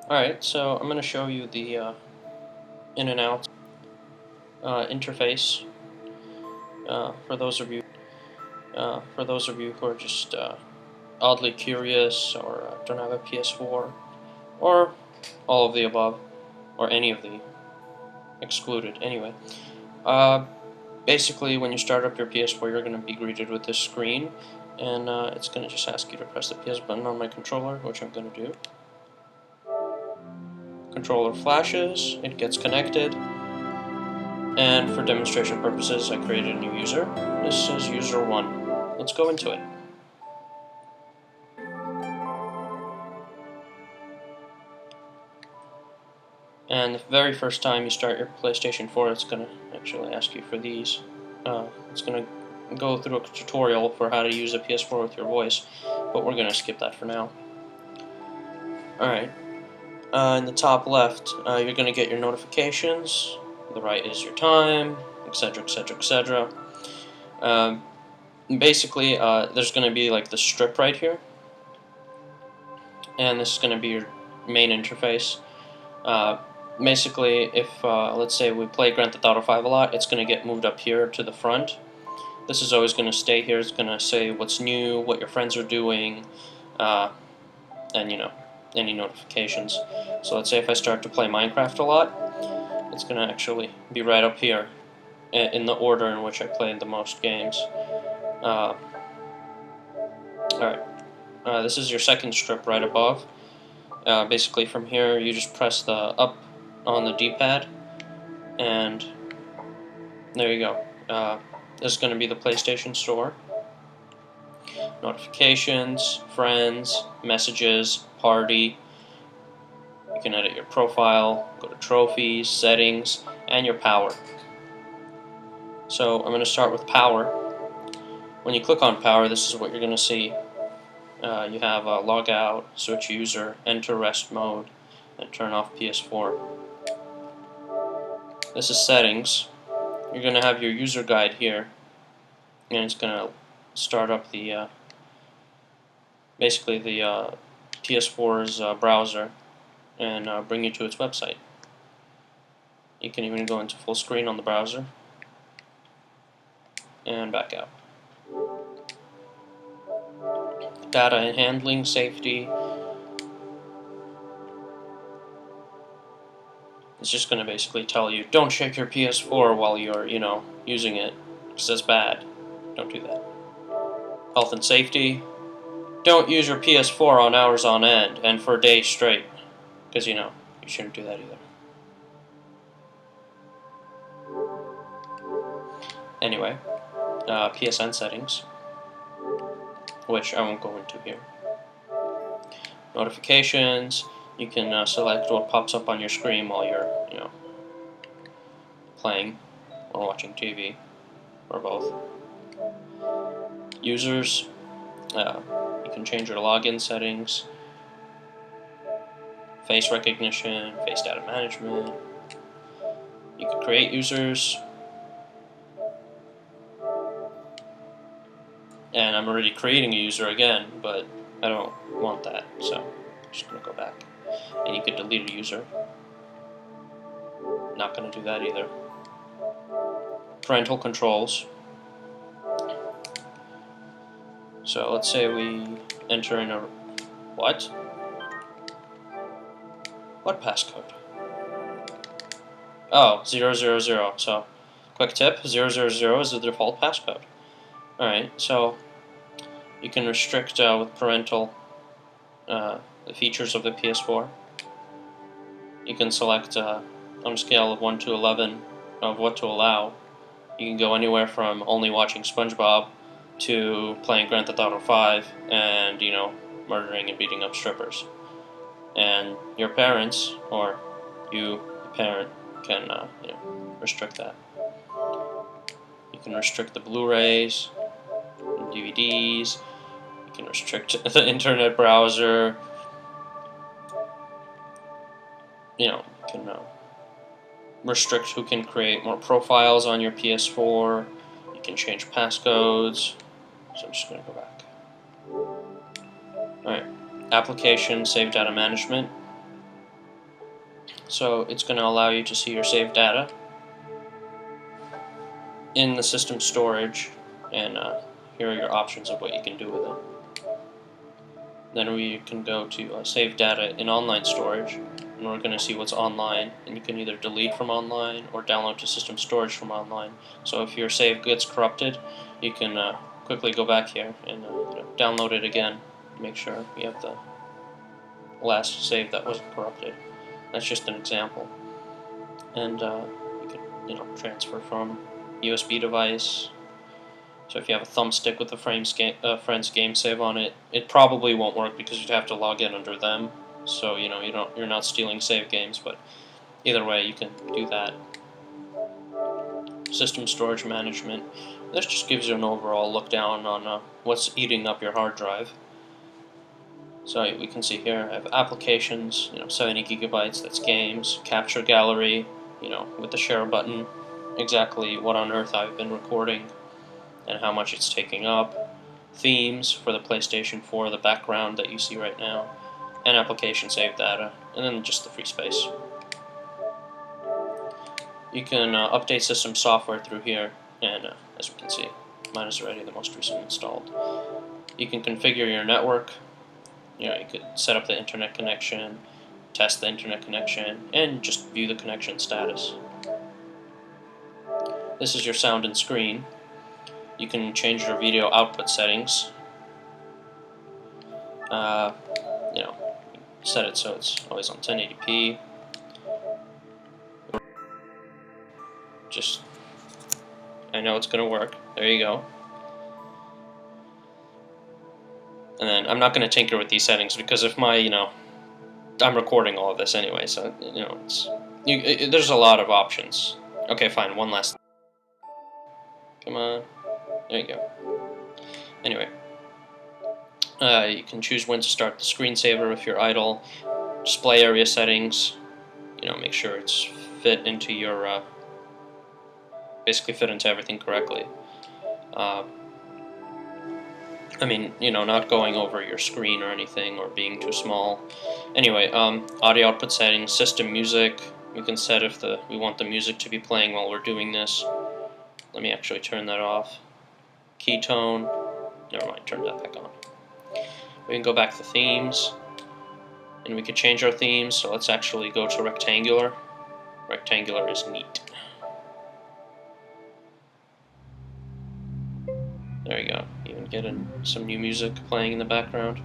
Alright, so I'm going to show you the in and out interface for those of you who are just oddly curious or don't have a PS4 or all of the above or any of the excluded. Anyway, basically when you start up your PS4 you're going to be greeted with this screen, and it's going to just ask you to press the PS button on my controller, which I'm going to do. Controller flashes, it gets connected, and for demonstration purposes I created a new user. This is user 1. Let's go into it. And the very first time you start your PlayStation 4, it's going to actually ask you for these. It's going to go through a tutorial for how to use a PS4 with your voice, but we're going to skip that for now. Alright, in the top left, you're going to get your notifications. The right is your time, etc., etc., etc. Basically, there's going to be like the strip right here, and this is going to be your main interface. Basically, if let's say we play Grand Theft Auto 5 a lot, it's going to get moved up here to the front. This is always going to stay here. It's going to say what's new, what your friends are doing, and you know, any notifications. So let's say if I start to play Minecraft a lot, it's going to actually be right up here in the order in which I played the most games. Alright, this is your second strip right above. Basically from here you just press the up on the D-pad, and there you go. This is going to be the PlayStation Store. Notifications, friends, messages, party. You can edit your profile, go to trophies, settings, and your power. So I'm going to start with power. When you click on power, this is what you're going to see. You have log out, switch user, enter rest mode, and turn off PS4. This is settings. You're going to have your user guide here, and it's going to start up the basically the PS4's browser and bring you to its website. You can even go into full screen on the browser and back out. Data and handling, safety. It's just going to basically tell you, don't check your PS4 while you're, using it, because that's bad. Don't do that. Health and safety. Don't use your PS4 on hours on end and for days straight, because, you shouldn't do that either. Anyway, PSN settings, which I won't go into here. Notifications. You can select what pops up on your screen while you're, playing or watching TV, or both. Users. You can change your login settings. Face recognition, face data management. You can create users. And I'm already creating a user again, but I don't want that, so I'm just going to go back. And you can delete a user. Not going to do that either. Parental controls. So let's say we enter in a... What? What passcode? Oh, 000. So, quick tip, 000 is the default passcode. Alright, so you can restrict with parental the features of the PS4. You can select on a scale of 1 to 11 of what to allow. You can go anywhere from only watching SpongeBob to playing Grand Theft Auto 5 and, murdering and beating up strippers. And your parents, or you, the parent, can restrict that. You can restrict the Blu-rays, DVDs, you can restrict the internet browser, you can restrict who can create more profiles on your PS4, you can change passcodes, so I'm just going to go back. Alright, application, save data management. So it's going to allow you to see your saved data in the system storage, and here are your options of what you can do with it. Then we can go to save data in online storage, and we're going to see what's online, and you can either delete from online or download to system storage from online. So if your save gets corrupted, you can quickly go back here and download it again, make sure you have the last save that wasn't corrupted. That's just an example. And you can transfer from USB device. So if you have a thumbstick with a friend's game save on it, it probably won't work because you'd have to log in under them. So you're not stealing save games, but either way you can do that. System storage management. This just gives you an overall look down on what's eating up your hard drive. So we can see here I have applications, 70 gigabytes. That's games. Capture gallery, with the share button, exactly what on earth I've been recording and how much it's taking up. Themes for the PlayStation 4, the background that you see right now, and application save data, and then just the free space. You can update system software through here, and as we can see, mine is already the most recent installed. You can configure your network. You could set up the internet connection, test the internet connection, and just view the connection status. This is your sound and screen. You can change your video output settings. Set it so it's always on 1080p. I know it's gonna work. There you go. And then I'm not gonna tinker with these settings because if I'm recording all of this anyway, so there's a lot of options. Okay, fine. One last. Come on. There you go. Anyway, you can choose when to start the screensaver if you're idle. Display area settings. Make sure it's fit into your basically fit into everything correctly. Not going over your screen or anything or being too small. Anyway, audio output settings, system music. We can set if we want the music to be playing while we're doing this. Let me actually turn that off. Key tone. Never mind, turn that back on. We can go back to themes, and we could change our themes. So let's actually go to rectangular. Rectangular is neat. There you go. Even getting some new music playing in the background.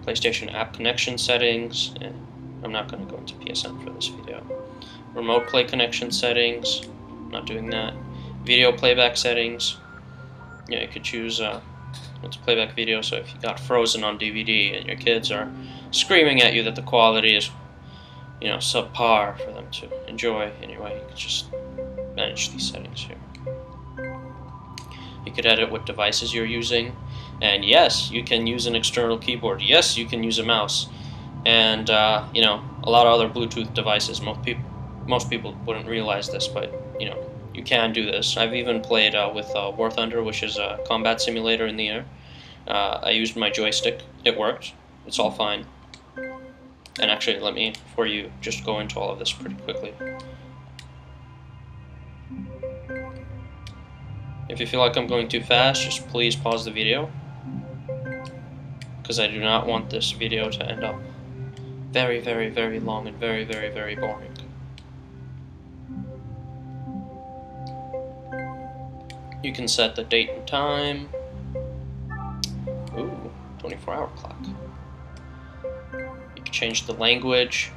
PlayStation app connection settings. And I'm not going to go into PSN for this video. Remote play connection settings. Not doing that. Video playback settings. You could choose what's playback video. So if you got Frozen on DVD and your kids are screaming at you that the quality is, subpar for them to enjoy, anyway, you could just manage these settings here. You could edit what devices you're using, and yes, you can use an external keyboard. Yes, you can use a mouse, and a lot of other Bluetooth devices. Most people wouldn't realize this, but you can do this. I've even played with War Thunder, which is a combat simulator in the air. I used my joystick. It worked. It's all fine. And actually, let me, for you, just go into all of this pretty quickly. If you feel like I'm going too fast, just please pause the video, because I do not want this video to end up very, very, very long and very, very, very boring. You can set the date and time. Ooh, 24-hour clock. You can change the language.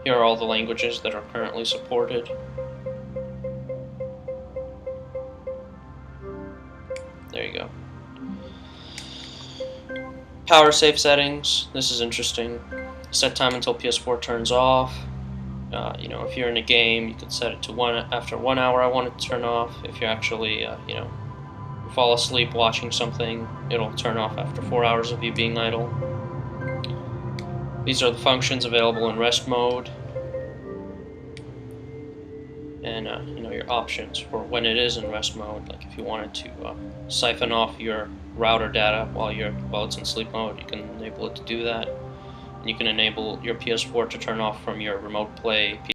Here are all the languages that are currently supported. There you go. Power save settings. This is interesting. Set time until PS4 turns off. If you're in a game, you could set it to after 1 hour. I want it to turn off. If you're actually, you fall asleep watching something, it'll turn off after 4 hours of you being idle. These are the functions available in rest mode, and your options for when it is in rest mode. Like if you wanted to siphon off your router data while it's in sleep mode, you can enable it to do that. And You can enable your PS4 to turn off from your remote play